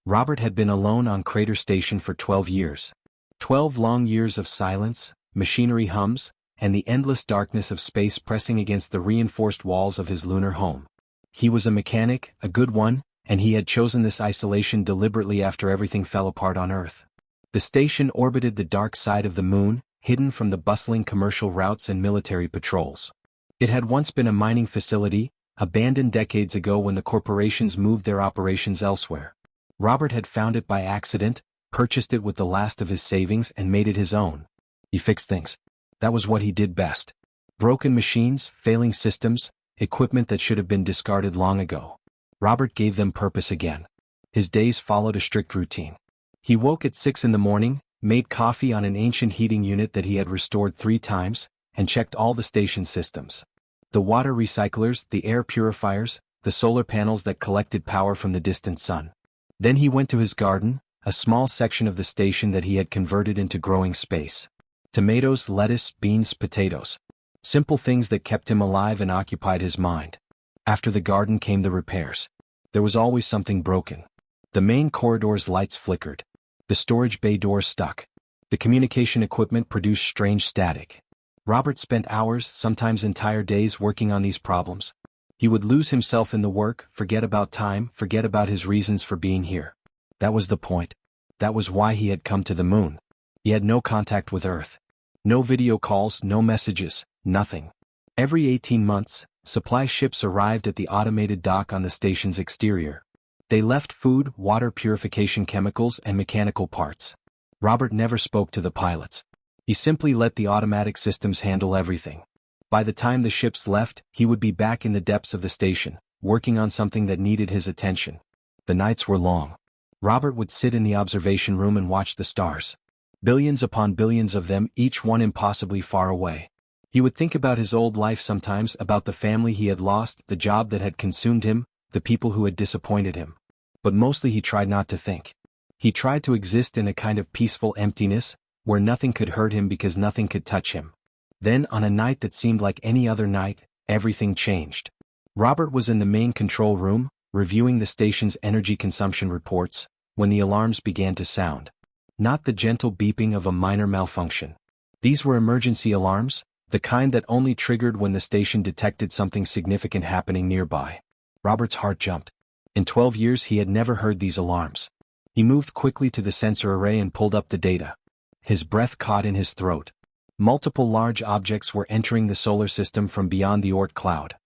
Robert had been alone on Crater Station for 12 years. 12 long years of silence, machinery hums, and the endless darkness of space pressing against the reinforced walls of his lunar home. He was a mechanic, a good one, and he had chosen this isolation deliberately after everything fell apart on Earth. The station orbited the dark side of the moon, hidden from the bustling commercial routes and military patrols. It had once been a mining facility, abandoned decades ago when the corporations moved their operations elsewhere. Robert had found it by accident, purchased it with the last of his savings and made it his own. He fixed things. That was what he did best. Broken machines, failing systems, equipment that should have been discarded long ago. Robert gave them purpose again. His days followed a strict routine. He woke at 6 in the morning, made coffee on an ancient heating unit that he had restored 3 times, and checked all the station systems. The water recyclers, the air purifiers, the solar panels that collected power from the distant sun. Then he went to his garden, a small section of the station that he had converted into growing space. Tomatoes, lettuce, beans, potatoes. Simple things that kept him alive and occupied his mind. After the garden came the repairs. There was always something broken. The main corridor's lights flickered. The storage bay doors stuck. The communication equipment produced strange static. Robert spent hours, sometimes entire days, working on these problems. He would lose himself in the work, forget about time, forget about his reasons for being here. That was the point. That was why he had come to the moon. He had no contact with Earth. No video calls, no messages, nothing. Every 18 months, supply ships arrived at the automated dock on the station's exterior. They left food, water purification chemicals, and mechanical parts. Robert never spoke to the pilots. He simply let the automatic systems handle everything. By the time the ships left, he would be back in the depths of the station, working on something that needed his attention. The nights were long. Robert would sit in the observation room and watch the stars. Billions upon billions of them, each one impossibly far away. He would think about his old life sometimes, about the family he had lost, the job that had consumed him, the people who had disappointed him. But mostly he tried not to think. He tried to exist in a kind of peaceful emptiness, where nothing could hurt him because nothing could touch him. Then, on a night that seemed like any other night, everything changed. Robert was in the main control room, reviewing the station's energy consumption reports, when the alarms began to sound. Not the gentle beeping of a minor malfunction. These were emergency alarms, the kind that only triggered when the station detected something significant happening nearby. Robert's heart jumped. In 12 years he had never heard these alarms. He moved quickly to the sensor array and pulled up the data. His breath caught in his throat. Multiple large objects were entering the solar system from beyond the Oort cloud.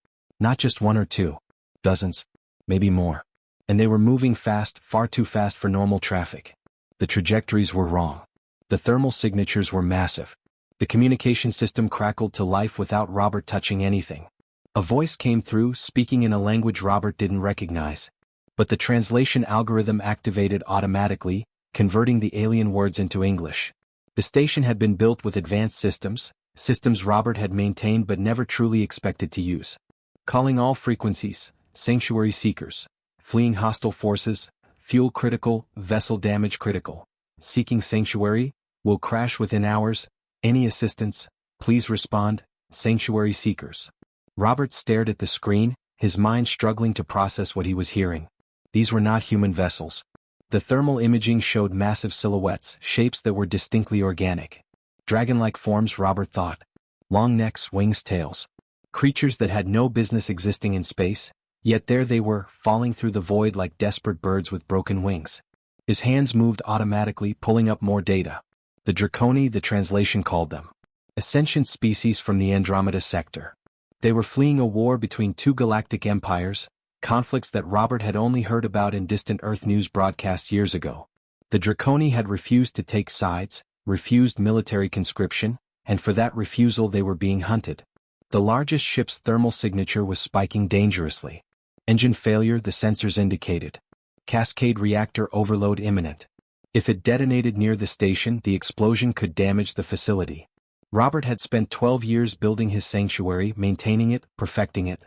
Not just one or two. Dozens. Maybe more. And they were moving fast, far too fast for normal traffic. The trajectories were wrong. The thermal signatures were massive. The communication system crackled to life without Robert touching anything. A voice came through, speaking in a language Robert didn't recognize. But the translation algorithm activated automatically, converting the alien words into English. The station had been built with advanced systems Robert had maintained but never truly expected to use. Calling all frequencies, sanctuary seekers. Fleeing hostile forces, fuel critical, vessel damage critical. Seeking sanctuary, will crash within hours. Any assistance, please respond, sanctuary seekers. Robert stared at the screen, his mind struggling to process what he was hearing. These were not human vessels. The thermal imaging showed massive silhouettes, shapes that were distinctly organic. Dragon-like forms, Robert thought. Long necks, wings, tails. Creatures that had no business existing in space, yet there they were, falling through the void like desperate birds with broken wings. His hands moved automatically, pulling up more data. The Draconi, the translation called them. A sentient species from the Andromeda sector. They were fleeing a war between 2 galactic empires, conflicts that Robert had only heard about in distant Earth news broadcasts years ago. The Draconi had refused to take sides, refused military conscription, and for that refusal they were being hunted. The largest ship's thermal signature was spiking dangerously. Engine failure, the sensors indicated. Cascade reactor overload imminent. If it detonated near the station, the explosion could damage the facility. Robert had spent 12 years building his sanctuary, maintaining it, perfecting it.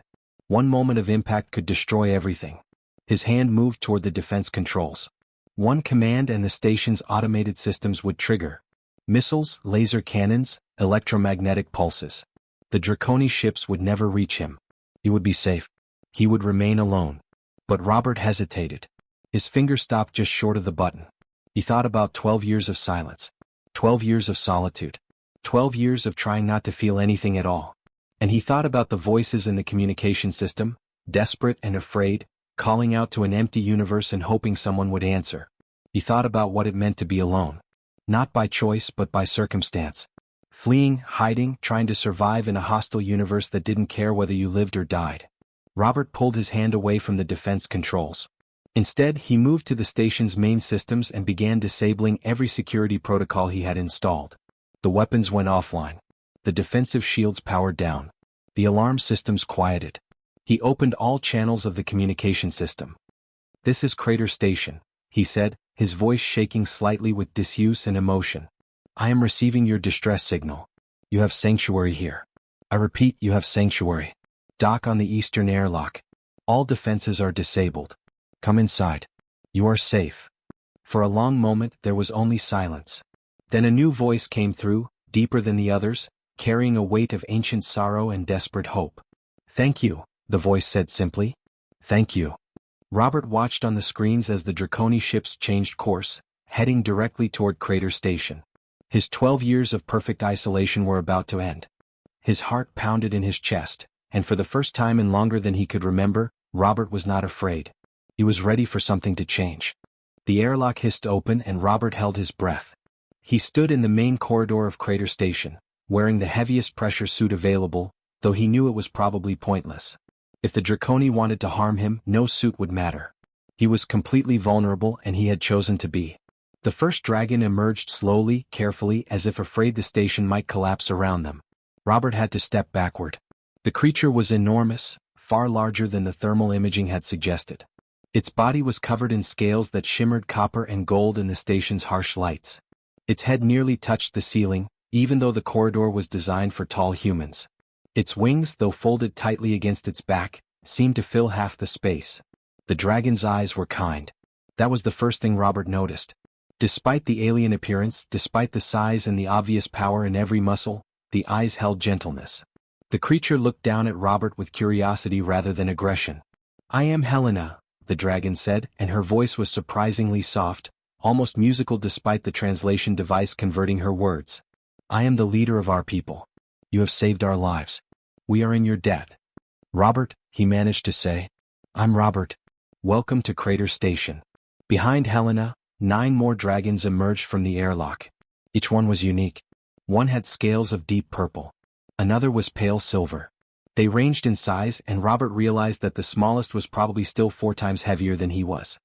One moment of impact could destroy everything. His hand moved toward the defense controls. One command and the station's automated systems would trigger. Missiles, laser cannons, electromagnetic pulses. The Draconi ships would never reach him. He would be safe. He would remain alone. But Robert hesitated. His finger stopped just short of the button. He thought about 12 years of silence. 12 years of solitude. 12 years of trying not to feel anything at all. And he thought about the voices in the communication system, desperate and afraid, calling out to an empty universe and hoping someone would answer. He thought about what it meant to be alone. Not by choice but by circumstance. Fleeing, hiding, trying to survive in a hostile universe that didn't care whether you lived or died. Robert pulled his hand away from the defense controls. Instead, he moved to the station's main systems and began disabling every security protocol he had installed. The weapons went offline. The defensive shields powered down. The alarm systems quieted. He opened all channels of the communication system. "This is Crater Station," he said, his voice shaking slightly with disuse and emotion. "I am receiving your distress signal. You have sanctuary here. I repeat, you have sanctuary. Dock on the eastern airlock. All defenses are disabled. Come inside. You are safe." For a long moment there was only silence. Then a new voice came through, deeper than the others, carrying a weight of ancient sorrow and desperate hope. "Thank you," the voice said simply. "Thank you." Robert watched on the screens as the Draconi ships changed course, heading directly toward Crater Station. His 12 years of perfect isolation were about to end. His heart pounded in his chest, and for the first time in longer than he could remember, Robert was not afraid. He was ready for something to change. The airlock hissed open and Robert held his breath. He stood in the main corridor of Crater Station, wearing the heaviest pressure suit available, though he knew it was probably pointless. If the Draconi wanted to harm him, no suit would matter. He was completely vulnerable and he had chosen to be. The first dragon emerged slowly, carefully, as if afraid the station might collapse around them. Robert had to step backward. The creature was enormous, far larger than the thermal imaging had suggested. Its body was covered in scales that shimmered copper and gold in the station's harsh lights. Its head nearly touched the ceiling, even though the corridor was designed for tall humans. Its wings, though folded tightly against its back, seemed to fill half the space. The dragon's eyes were kind. That was the first thing Robert noticed. Despite the alien appearance, despite the size and the obvious power in every muscle, the eyes held gentleness. The creature looked down at Robert with curiosity rather than aggression. "I am Helena," the dragon said, and her voice was surprisingly soft, almost musical despite the translation device converting her words. "I am the leader of our people. You have saved our lives. We are in your debt." "Robert," he managed to say. "I'm Robert. Welcome to Crater Station." Behind Helena, 9 more dragons emerged from the airlock. Each one was unique. One had scales of deep purple. Another was pale silver. They ranged in size and Robert realized that the smallest was probably still 4 times heavier than he was.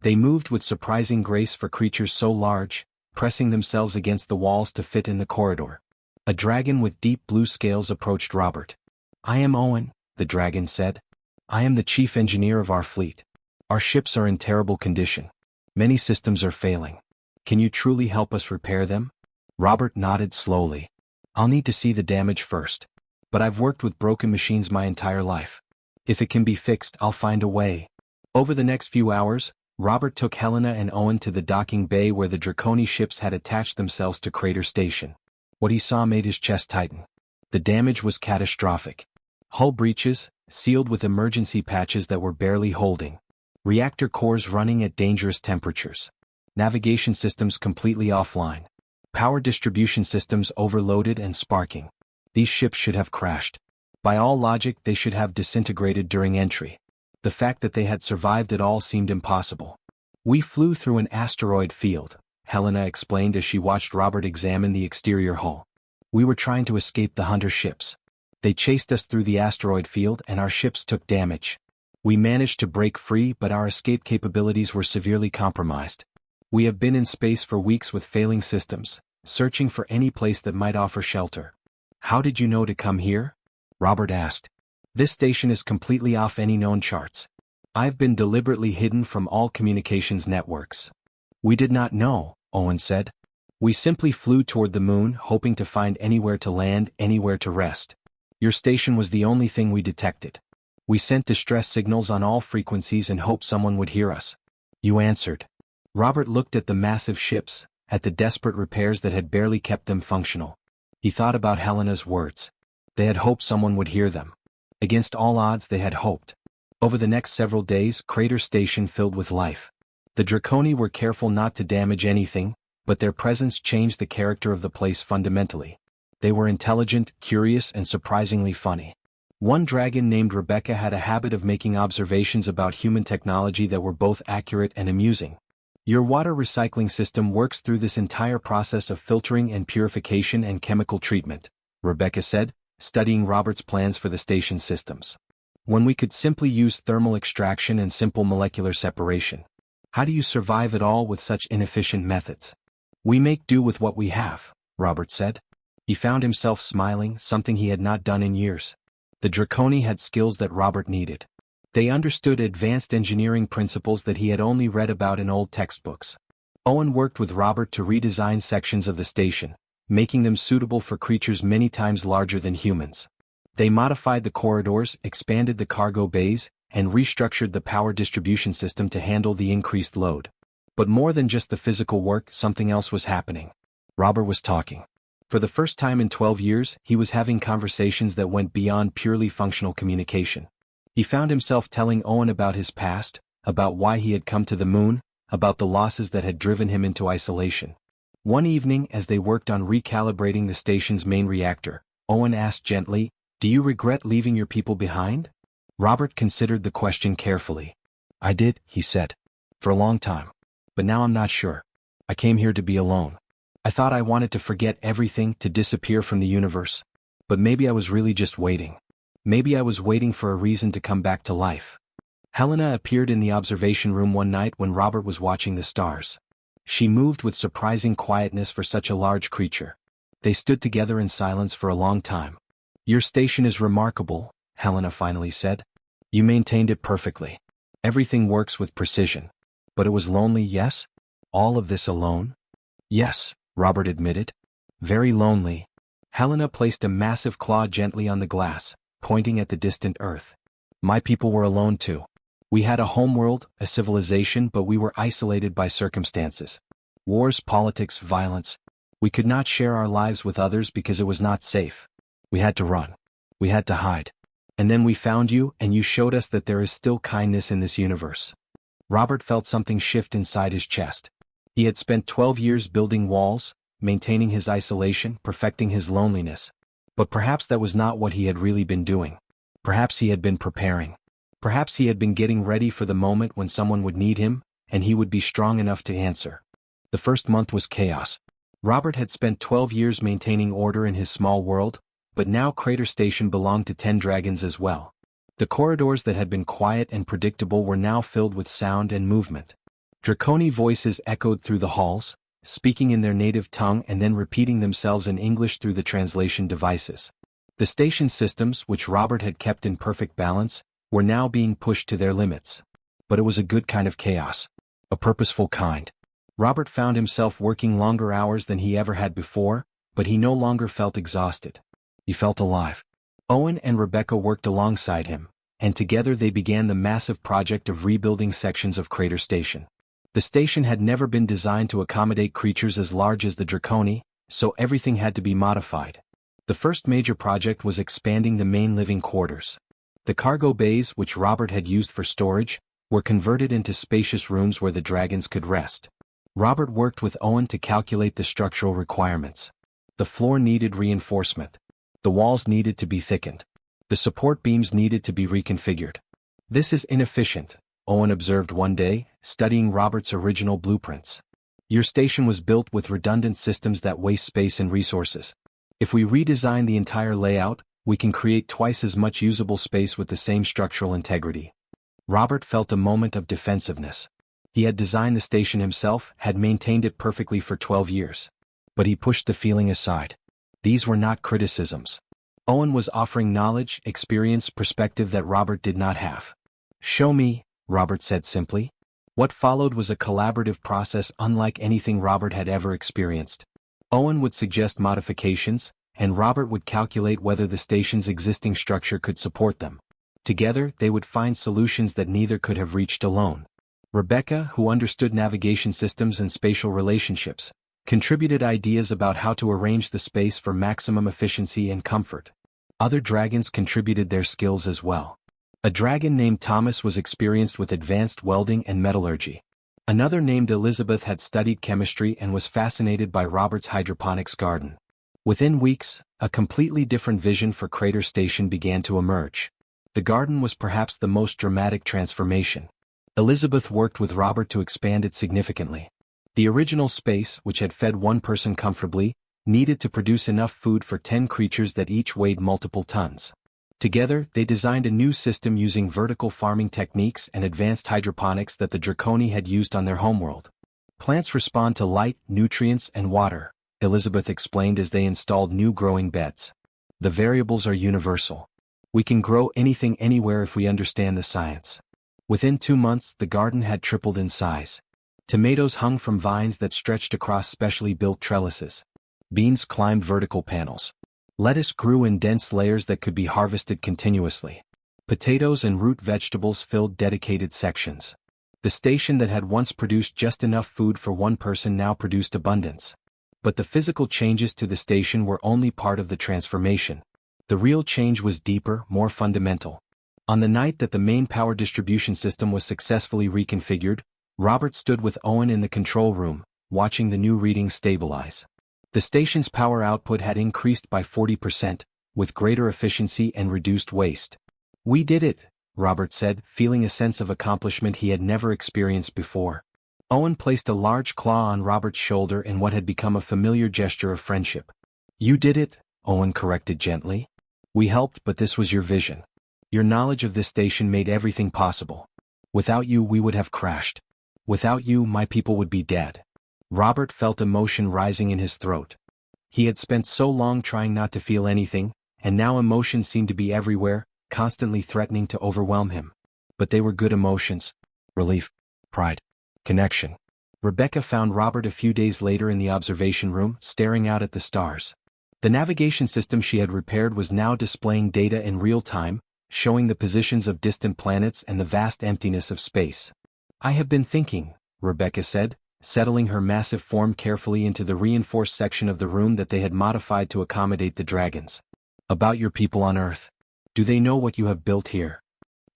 They moved with surprising grace for creatures so large, pressing themselves against the walls to fit in the corridor. A dragon with deep blue scales approached Robert. "I am Owen," the dragon said. "I am the chief engineer of our fleet. Our ships are in terrible condition. Many systems are failing. Can you truly help us repair them?" Robert nodded slowly. "I'll need to see the damage first. But I've worked with broken machines my entire life. If it can be fixed, I'll find a way." Over the next few hours, Robert took Helena and Owen to the docking bay where the Draconi ships had attached themselves to Crater Station. What he saw made his chest tighten. The damage was catastrophic. Hull breaches, sealed with emergency patches that were barely holding. Reactor cores running at dangerous temperatures. Navigation systems completely offline. Power distribution systems overloaded and sparking. These ships should have crashed. By all logic, they should have disintegrated during entry. The fact that they had survived at all seemed impossible. "We flew through an asteroid field," Helena explained as she watched Robert examine the exterior hull. "We were trying to escape the hunter ships. They chased us through the asteroid field and our ships took damage. We managed to break free, but our escape capabilities were severely compromised. We have been in space for weeks with failing systems, searching for any place that might offer shelter." "How did you know to come here?" Robert asked. "This station is completely off any known charts. I've been deliberately hidden from all communications networks." "We did not know," Owen said. "We simply flew toward the moon, hoping to find anywhere to land, anywhere to rest. Your station was the only thing we detected. We sent distress signals on all frequencies and hoped someone would hear us. You answered." Robert looked at the massive ships, at the desperate repairs that had barely kept them functional. He thought about Helena's words. They had hoped someone would hear them. Against all odds they had hoped. Over the next several days, Crater Station filled with life. The Draconi were careful not to damage anything, but their presence changed the character of the place fundamentally. They were intelligent, curious, and surprisingly funny. One dragon named Rebecca had a habit of making observations about human technology that were both accurate and amusing. Your water recycling system works through this entire process of filtering and purification and chemical treatment, Rebecca said, studying Robert's plans for the station's systems. When we could simply use thermal extraction and simple molecular separation. How do you survive at all with such inefficient methods? We make do with what we have, Robert said. He found himself smiling, something he had not done in years. The Draconi had skills that Robert needed. They understood advanced engineering principles that he had only read about in old textbooks. Owen worked with Robert to redesign sections of the station, making them suitable for creatures many times larger than humans. They modified the corridors, expanded the cargo bays, and restructured the power distribution system to handle the increased load. But more than just the physical work, something else was happening. Robert was talking. For the first time in 12 years, he was having conversations that went beyond purely functional communication. He found himself telling Owen about his past, about why he had come to the moon, about the losses that had driven him into isolation. One evening, as they worked on recalibrating the station's main reactor, Owen asked gently, "Do you regret leaving your people behind?" Robert considered the question carefully. "I did," he said. "For a long time. But now I'm not sure. I came here to be alone. I thought I wanted to forget everything, to disappear from the universe. But maybe I was really just waiting. Maybe I was waiting for a reason to come back to life." Helena appeared in the observation room one night when Robert was watching the stars. She moved with surprising quietness for such a large creature. They stood together in silence for a long time. "Your station is remarkable," Helena finally said. "You maintained it perfectly. Everything works with precision. But it was lonely, yes? All of this alone?" "Yes," Robert admitted. "Very lonely." Helena placed a massive claw gently on the glass, pointing at the distant Earth. "My people were alone too. We had a homeworld, a civilization, but we were isolated by circumstances. Wars, politics, violence. We could not share our lives with others because it was not safe. We had to run. We had to hide. And then we found you, and you showed us that there is still kindness in this universe." Robert felt something shift inside his chest. He had spent 12 years building walls, maintaining his isolation, perfecting his loneliness. But perhaps that was not what he had really been doing. Perhaps he had been preparing. Perhaps he had been getting ready for the moment when someone would need him, and he would be strong enough to answer. The first month was chaos. Robert had spent 12 years maintaining order in his small world, but now Crater Station belonged to 10 dragons as well. The corridors that had been quiet and predictable were now filled with sound and movement. Draconi voices echoed through the halls, speaking in their native tongue and then repeating themselves in English through the translation devices. The station systems, which Robert had kept in perfect balance, were now being pushed to their limits. But it was a good kind of chaos. A purposeful kind. Robert found himself working longer hours than he ever had before, but he no longer felt exhausted. He felt alive. Owen and Rebecca worked alongside him, and together they began the massive project of rebuilding sections of Crater Station. The station had never been designed to accommodate creatures as large as the Draconi, so everything had to be modified. The first major project was expanding the main living quarters. The cargo bays, which Robert had used for storage, were converted into spacious rooms where the dragons could rest. Robert worked with Owen to calculate the structural requirements. The floor needed reinforcement. The walls needed to be thickened. The support beams needed to be reconfigured. "This is inefficient," Owen observed one day, studying Robert's original blueprints. "Your station was built with redundant systems that waste space and resources. If we redesign the entire layout, we can create twice as much usable space with the same structural integrity." Robert felt a moment of defensiveness. He had designed the station himself, had maintained it perfectly for 12 years. But he pushed the feeling aside. These were not criticisms. Owen was offering knowledge, experience, perspective that Robert did not have. "Show me," Robert said simply. What followed was a collaborative process unlike anything Robert had ever experienced. Owen would suggest modifications, and Robert would calculate whether the station's existing structure could support them. Together, they would find solutions that neither could have reached alone. Rebecca, who understood navigation systems and spatial relationships, contributed ideas about how to arrange the space for maximum efficiency and comfort. Other dragons contributed their skills as well. A dragon named Thomas was experienced with advanced welding and metallurgy. Another named Elizabeth had studied chemistry and was fascinated by Robert's hydroponics garden. Within weeks, a completely different vision for Crater Station began to emerge. The garden was perhaps the most dramatic transformation. Elizabeth worked with Robert to expand it significantly. The original space, which had fed one person comfortably, needed to produce enough food for 10 creatures that each weighed multiple tons. Together, they designed a new system using vertical farming techniques and advanced hydroponics that the Draconi had used on their homeworld. Plants respond to light, nutrients, and water, Elizabeth explained as they installed new growing beds. The variables are universal. We can grow anything anywhere if we understand the science. Within 2 months, the garden had tripled in size. Tomatoes hung from vines that stretched across specially built trellises. Beans climbed vertical panels. Lettuce grew in dense layers that could be harvested continuously. Potatoes and root vegetables filled dedicated sections. The station that had once produced just enough food for one person now produced abundance. But the physical changes to the station were only part of the transformation. The real change was deeper, more fundamental. On the night that the main power distribution system was successfully reconfigured, Robert stood with Owen in the control room, watching the new readings stabilize. The station's power output had increased by 40%, with greater efficiency and reduced waste. "We did it," Robert said, feeling a sense of accomplishment he had never experienced before. Owen placed a large claw on Robert's shoulder in what had become a familiar gesture of friendship. "You did it," Owen corrected gently. "We helped, but this was your vision. Your knowledge of this station made everything possible. Without you, we would have crashed. Without you, my people would be dead." Robert felt emotion rising in his throat. He had spent so long trying not to feel anything, and now emotions seemed to be everywhere, constantly threatening to overwhelm him. But they were good emotions. Relief, pride, connection. Rebecca found Robert a few days later in the observation room, staring out at the stars. The navigation system she had repaired was now displaying data in real time, showing the positions of distant planets and the vast emptiness of space. "I have been thinking," Rebecca said, settling her massive form carefully into the reinforced section of the room that they had modified to accommodate the dragons. "About your people on Earth. Do they know what you have built here?"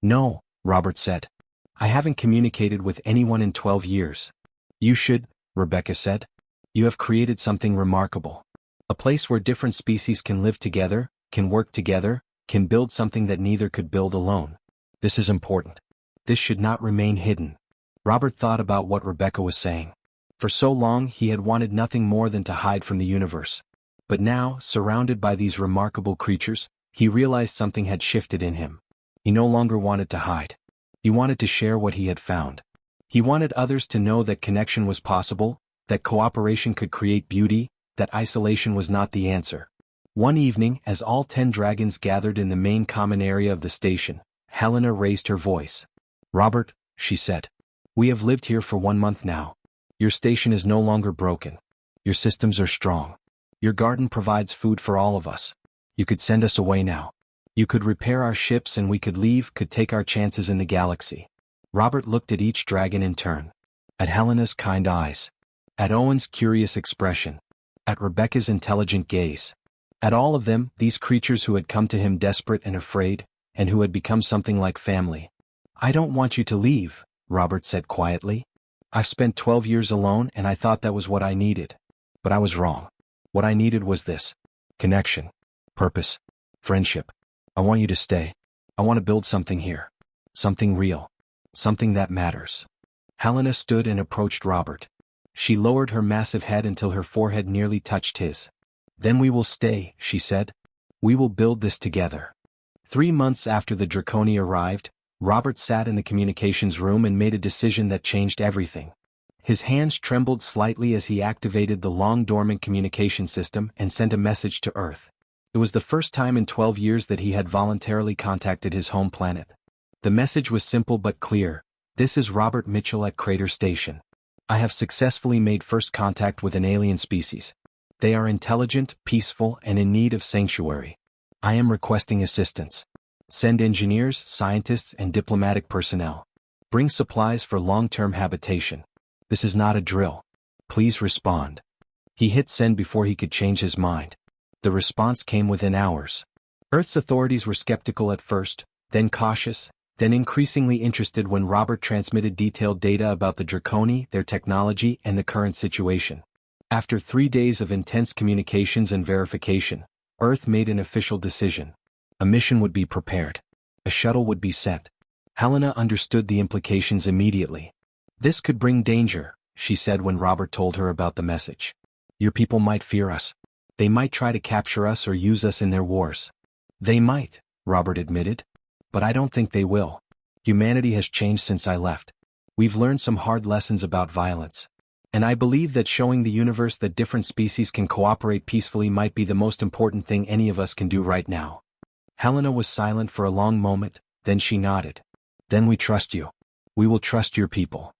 "No," Robert said. "I haven't communicated with anyone in 12 years. You should," Rebecca said. "You have created something remarkable. A place where different species can live together, can work together, can build something that neither could build alone. This is important. This should not remain hidden." Robert thought about what Rebecca was saying. For so long he had wanted nothing more than to hide from the universe. But now, surrounded by these remarkable creatures, he realized something had shifted in him. He no longer wanted to hide. He wanted to share what he had found. He wanted others to know that connection was possible, that cooperation could create beauty, that isolation was not the answer. One evening, as all 10 dragons gathered in the main common area of the station, Helena raised her voice. "Robert," she said. "We have lived here for 1 month now. Your station is no longer broken. Your systems are strong. Your garden provides food for all of us. You could send us away now. You could repair our ships and we could leave, could take our chances in the galaxy." Robert looked at each dragon in turn. At Helena's kind eyes. At Owen's curious expression. At Rebecca's intelligent gaze. At all of them, these creatures who had come to him desperate and afraid, and who had become something like family. "I don't want you to leave," Robert said quietly. "I've spent 12 years alone and I thought that was what I needed. But I was wrong. What I needed was this. Connection. Purpose. Friendship. I want you to stay. I want to build something here. Something real. Something that matters." Helena stood and approached Robert. She lowered her massive head until her forehead nearly touched his. "Then we will stay," she said. "We will build this together." 3 months after the Draconi arrived, Robert sat in the communications room and made a decision that changed everything. His hands trembled slightly as he activated the long-dormant communication system and sent a message to Earth. It was the first time in 12 years that he had voluntarily contacted his home planet. The message was simple but clear. "This is Robert Mitchell at Crater Station. I have successfully made first contact with an alien species. They are intelligent, peaceful, and in need of sanctuary. I am requesting assistance. Send engineers, scientists, and diplomatic personnel. Bring supplies for long-term habitation. This is not a drill. Please respond." He hit send before he could change his mind. The response came within hours. Earth's authorities were skeptical at first, then cautious, then increasingly interested when Robert transmitted detailed data about the Draconi, their technology, and the current situation. After 3 days of intense communications and verification, Earth made an official decision. A mission would be prepared. A shuttle would be sent. Helena understood the implications immediately. "This could bring danger," she said when Robert told her about the message. "Your people might fear us. They might try to capture us or use us in their wars." "They might," Robert admitted. "But I don't think they will. Humanity has changed since I left. We've learned some hard lessons about violence. And I believe that showing the universe that different species can cooperate peacefully might be the most important thing any of us can do right now." Helena was silent for a long moment, then she nodded. "Then we trust you. We will trust your people."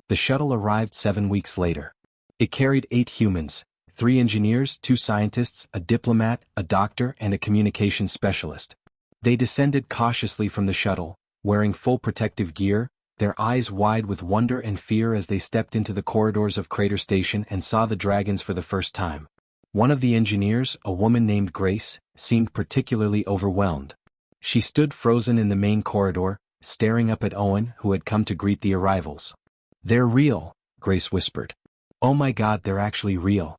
The shuttle arrived 7 weeks later. It carried 8 humans, 3 engineers, 2 scientists, a diplomat, a doctor, and a communications specialist. They descended cautiously from the shuttle, wearing full protective gear, their eyes wide with wonder and fear as they stepped into the corridors of Crater Station and saw the dragons for the first time. One of the engineers, a woman named Grace, seemed particularly overwhelmed. She stood frozen in the main corridor, staring up at Owen, who had come to greet the arrivals. "They're real," Grace whispered. "Oh my God, they're actually real."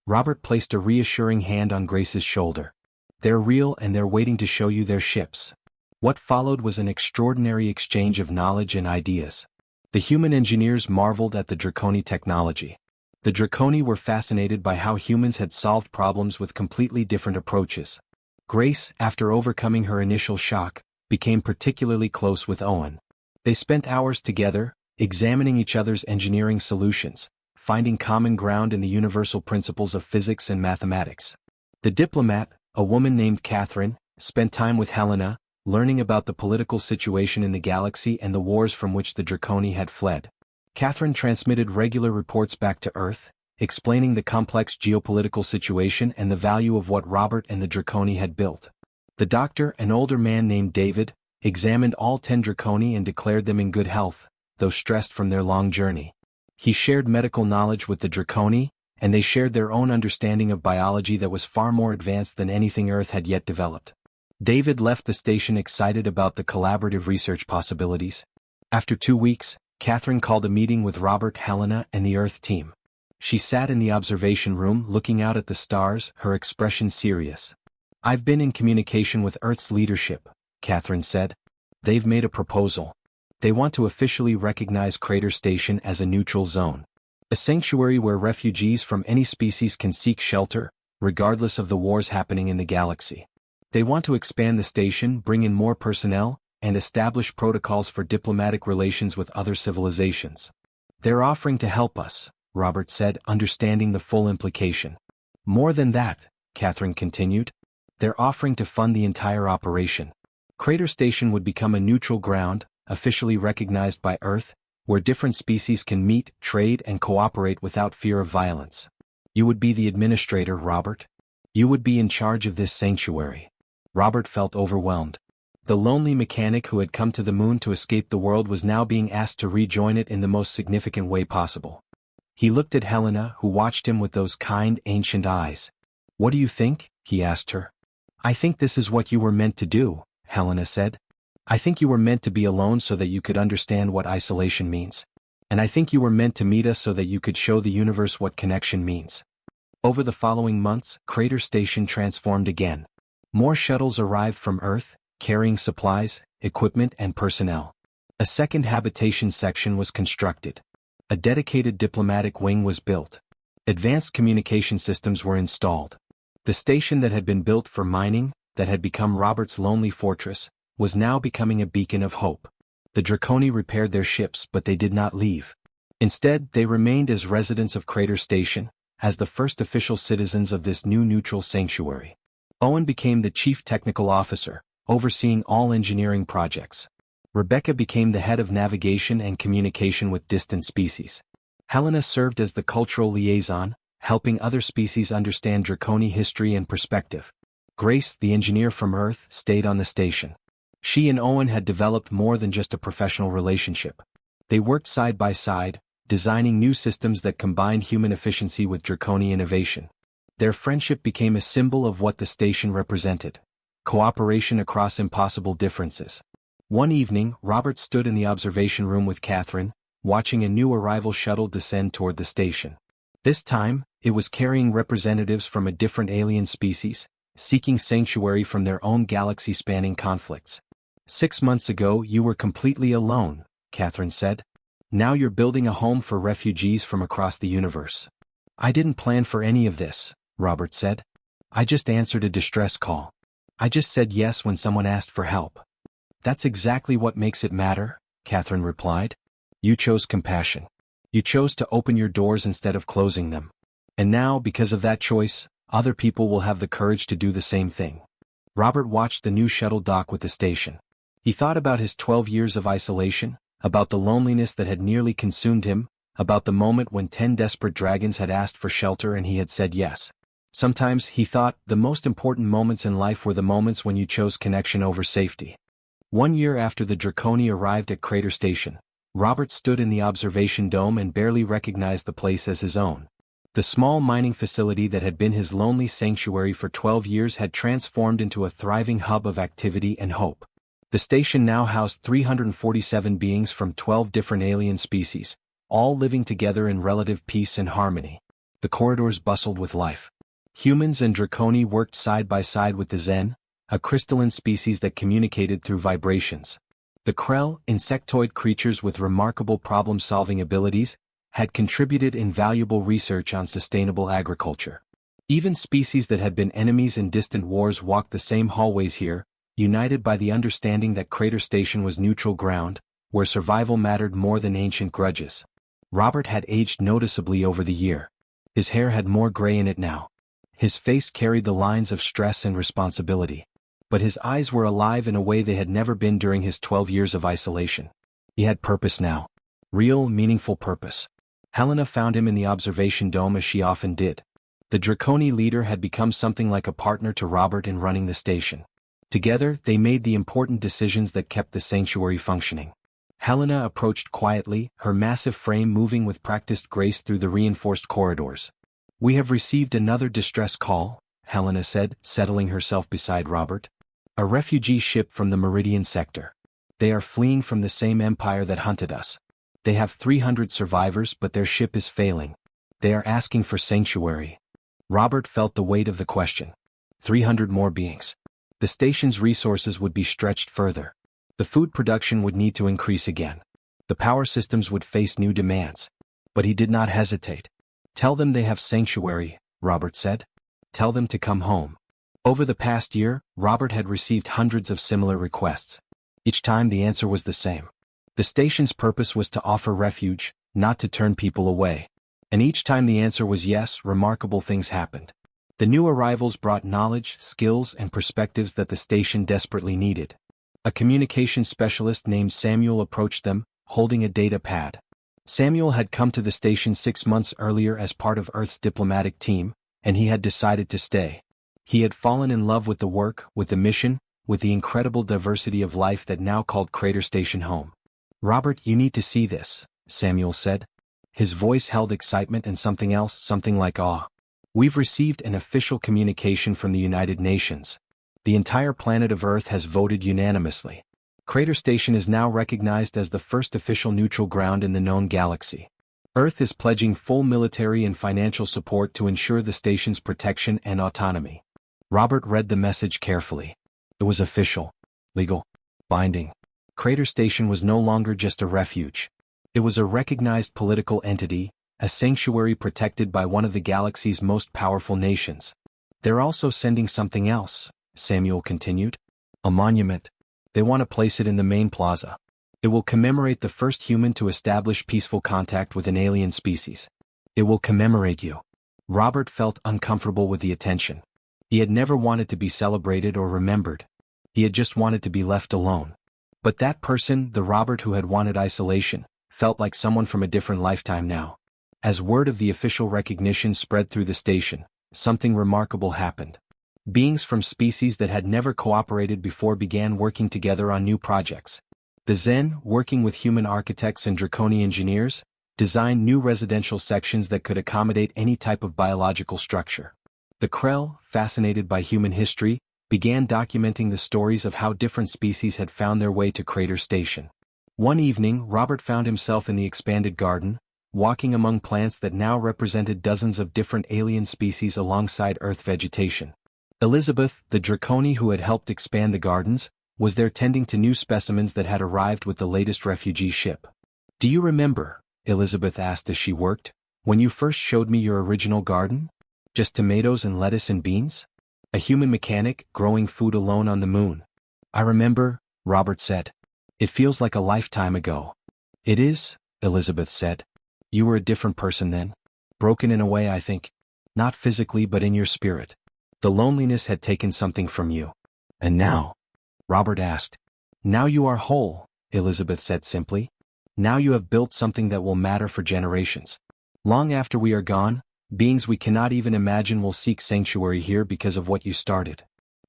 Robert placed a reassuring hand on Grace's shoulder. "They're real and they're waiting to show you their ships." What followed was an extraordinary exchange of knowledge and ideas. The human engineers marveled at the Draconi technology. The Draconi were fascinated by how humans had solved problems with completely different approaches. Grace, after overcoming her initial shock, became particularly close with Owen. They spent hours together, examining each other's engineering solutions, finding common ground in the universal principles of physics and mathematics. The diplomat, a woman named Catherine, spent time with Helena, learning about the political situation in the galaxy and the wars from which the Draconi had fled. Catherine transmitted regular reports back to Earth, explaining the complex geopolitical situation and the value of what Robert and the Draconi had built. The doctor, an older man named David, examined all 10 Draconi and declared them in good health, though stressed from their long journey. He shared medical knowledge with the Draconi, and they shared their own understanding of biology that was far more advanced than anything Earth had yet developed. David left the station excited about the collaborative research possibilities. After 2 weeks, Catherine called a meeting with Robert, Helena, and the Earth team. She sat in the observation room looking out at the stars, her expression serious. "I've been in communication with Earth's leadership," Catherine said. "They've made a proposal. They want to officially recognize Crater Station as a neutral zone. A sanctuary where refugees from any species can seek shelter, regardless of the wars happening in the galaxy. They want to expand the station, bring in more personnel, and establish protocols for diplomatic relations with other civilizations. They're offering to help us," Robert said, understanding the full implication. "More than that," Catherine continued. "They're offering to fund the entire operation. Crater Station would become a neutral ground, officially recognized by Earth, where different species can meet, trade, and cooperate without fear of violence. You would be the administrator, Robert. You would be in charge of this sanctuary." Robert felt overwhelmed. The lonely mechanic who had come to the moon to escape the world was now being asked to rejoin it in the most significant way possible. He looked at Helena, who watched him with those kind, ancient eyes. "What do you think?" he asked her. "I think this is what you were meant to do," Helena said. "I think you were meant to be alone so that you could understand what isolation means. And I think you were meant to meet us so that you could show the universe what connection means." Over the following months, Crater Station transformed again. More shuttles arrived from Earth, carrying supplies, equipment, and personnel. A second habitation section was constructed. A dedicated diplomatic wing was built. Advanced communication systems were installed. The station that had been built for mining, that had become Robert's lonely fortress, was now becoming a beacon of hope. The Draconi repaired their ships, but they did not leave. Instead, they remained as residents of Crater Station, as the first official citizens of this new neutral sanctuary. Owen became the chief technical officer, overseeing all engineering projects. Rebecca became the head of navigation and communication with distant species. Helena served as the cultural liaison, helping other species understand Draconi history and perspective. Grace, the engineer from Earth, stayed on the station. She and Owen had developed more than just a professional relationship. They worked side by side, designing new systems that combined human efficiency with Draconi innovation. Their friendship became a symbol of what the station represented: cooperation across impossible differences. One evening, Robert stood in the observation room with Catherine, watching a new arrival shuttle descend toward the station. This time, it was carrying representatives from a different alien species, seeking sanctuary from their own galaxy-spanning conflicts. 6 months ago you were completely alone, Catherine said. Now you're building a home for refugees from across the universe. I didn't plan for any of this, Robert said. I just answered a distress call. I just said yes when someone asked for help. That's exactly what makes it matter, Catherine replied. You chose compassion. You chose to open your doors instead of closing them. And now, because of that choice, other people will have the courage to do the same thing. Robert watched the new shuttle dock with the station. He thought about his 12 years of isolation, about the loneliness that had nearly consumed him, about the moment when 10 desperate dragons had asked for shelter and he had said yes. Sometimes, he thought, the most important moments in life were the moments when you chose connection over safety. 1 year after the Draconi arrived at Crater Station, Robert stood in the observation dome and barely recognized the place as his own. The small mining facility that had been his lonely sanctuary for 12 years had transformed into a thriving hub of activity and hope. The station now housed 347 beings from 12 different alien species, all living together in relative peace and harmony. The corridors bustled with life. Humans and Draconi worked side by side with the Zen, a crystalline species that communicated through vibrations. The Krell, insectoid creatures with remarkable problem-solving abilities, had contributed invaluable research on sustainable agriculture. Even species that had been enemies in distant wars walked the same hallways here, united by the understanding that Crater Station was neutral ground, where survival mattered more than ancient grudges. Robert had aged noticeably over the year. His hair had more gray in it now. His face carried the lines of stress and responsibility. But his eyes were alive in a way they had never been during his 12 years of isolation. He had purpose now. Real, meaningful purpose. Helena found him in the observation dome as she often did. The Draconi leader had become something like a partner to Robert in running the station. Together, they made the important decisions that kept the sanctuary functioning. Helena approached quietly, her massive frame moving with practiced grace through the reinforced corridors. We have received another distress call, Helena said, settling herself beside Robert. A refugee ship from the Meridian sector. They are fleeing from the same empire that hunted us. They have 300 survivors, but their ship is failing. They are asking for sanctuary. Robert felt the weight of the question. 300 more beings. The station's resources would be stretched further. The food production would need to increase again. The power systems would face new demands. But he did not hesitate. Tell them they have sanctuary, Robert said. Tell them to come home. Over the past year, Robert had received hundreds of similar requests. Each time the answer was the same. The station's purpose was to offer refuge, not to turn people away. And each time the answer was yes, remarkable things happened. The new arrivals brought knowledge, skills, and perspectives that the station desperately needed. A communication specialist named Samuel approached them, holding a data pad. Samuel had come to the station 6 months earlier as part of Earth's diplomatic team, and he had decided to stay. He had fallen in love with the work, with the mission, with the incredible diversity of life that now called Crater Station home. Robert, you need to see this, Samuel said. His voice held excitement and something else, something like awe. We've received an official communication from the United Nations. The entire planet of Earth has voted unanimously. Crater Station is now recognized as the first official neutral ground in the known galaxy. Earth is pledging full military and financial support to ensure the station's protection and autonomy. Robert read the message carefully. It was official, legal, binding. Crater Station was no longer just a refuge. It was a recognized political entity, a sanctuary protected by one of the galaxy's most powerful nations. They're also sending something else, Samuel continued. A monument. They want to place it in the main plaza. It will commemorate the first human to establish peaceful contact with an alien species. It will commemorate you. Robert felt uncomfortable with the attention. He had never wanted to be celebrated or remembered. He had just wanted to be left alone. But that person, the Robert who had wanted isolation, felt like someone from a different lifetime now. As word of the official recognition spread through the station, something remarkable happened. Beings from species that had never cooperated before began working together on new projects. The Zen, working with human architects and Draconi engineers, designed new residential sections that could accommodate any type of biological structure. The Krell, fascinated by human history, began documenting the stories of how different species had found their way to Crater Station. One evening, Robert found himself in the expanded garden, walking among plants that now represented dozens of different alien species alongside Earth vegetation. Elizabeth, the Draconi who had helped expand the gardens, was there tending to new specimens that had arrived with the latest refugee ship. "Do you remember," Elizabeth asked as she worked, "when you first showed me your original garden? Just tomatoes and lettuce and beans? A human mechanic growing food alone on the moon." "I remember," Robert said. "It feels like a lifetime ago." "It is," Elizabeth said. "You were a different person then. Broken in a way, I think. Not physically but in your spirit. The loneliness had taken something from you." "And now?" Robert asked. "Now you are whole," Elizabeth said simply. "Now you have built something that will matter for generations. Long after we are gone, beings we cannot even imagine will seek sanctuary here because of what you started.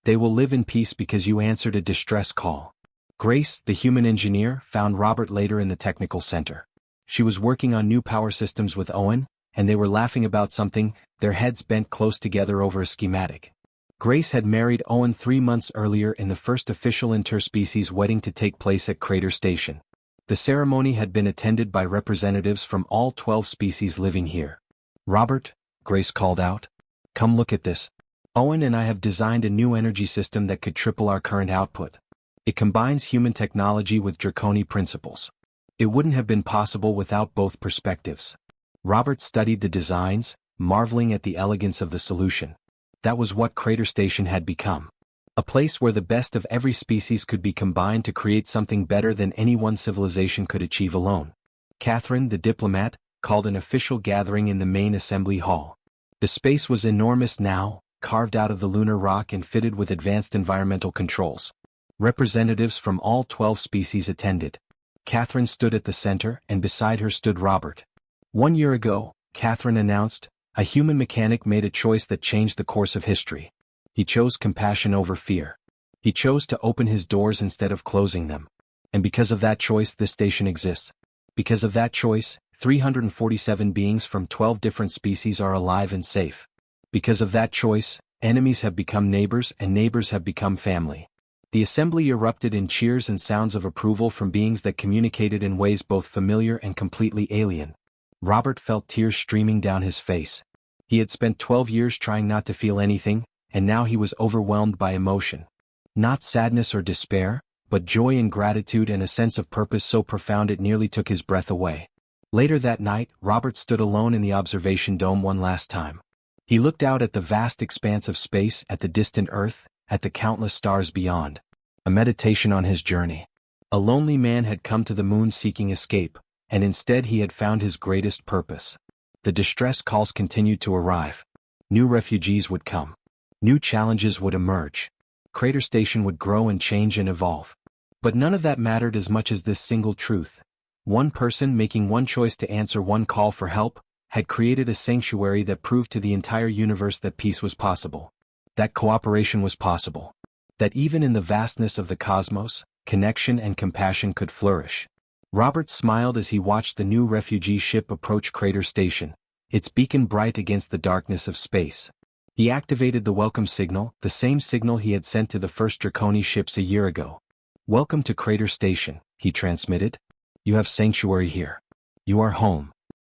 They will live in peace because you answered a distress call." Grace, the human engineer, found Robert later in the technical center. She was working on new power systems with Owen, and they were laughing about something, their heads bent close together over a schematic. Grace had married Owen 3 months earlier in the first official interspecies wedding to take place at Crater Station. The ceremony had been attended by representatives from all 12 species living here. "Robert," Grace called out, "come look at this. Owen and I have designed a new energy system that could triple our current output. It combines human technology with Draconi principles. It wouldn't have been possible without both perspectives." Robert studied the designs, marveling at the elegance of the solution. That was what Crater Station had become. A place where the best of every species could be combined to create something better than any one civilization could achieve alone. Catherine, the diplomat, called an official gathering in the main assembly hall. The space was enormous now, carved out of the lunar rock and fitted with advanced environmental controls. Representatives from all 12 species attended. Catherine stood at the center, and beside her stood Robert. "1 year ago," Catherine announced, "a human mechanic made a choice that changed the course of history. He chose compassion over fear. He chose to open his doors instead of closing them. And because of that choice, this station exists. Because of that choice, 347 beings from 12 different species are alive and safe. Because of that choice, enemies have become neighbors and neighbors have become family." The assembly erupted in cheers and sounds of approval from beings that communicated in ways both familiar and completely alien. Robert felt tears streaming down his face. He had spent 12 years trying not to feel anything, and now he was overwhelmed by emotion. Not sadness or despair, but joy and gratitude and a sense of purpose so profound it nearly took his breath away. Later that night, Robert stood alone in the observation dome one last time. He looked out at the vast expanse of space, at the distant Earth, at the countless stars beyond. A meditation on his journey. A lonely man had come to the moon seeking escape, and instead he had found his greatest purpose. The distress calls continued to arrive. New refugees would come. New challenges would emerge. Crater Station would grow and change and evolve. But none of that mattered as much as this single truth. One person making one choice to answer one call for help had created a sanctuary that proved to the entire universe that peace was possible. That cooperation was possible. That even in the vastness of the cosmos, connection and compassion could flourish. Robert smiled as he watched the new refugee ship approach Crater Station, its beacon bright against the darkness of space. He activated the welcome signal, the same signal he had sent to the first Draconi ships a year ago. "Welcome to Crater Station," he transmitted. "You have sanctuary here. You are home."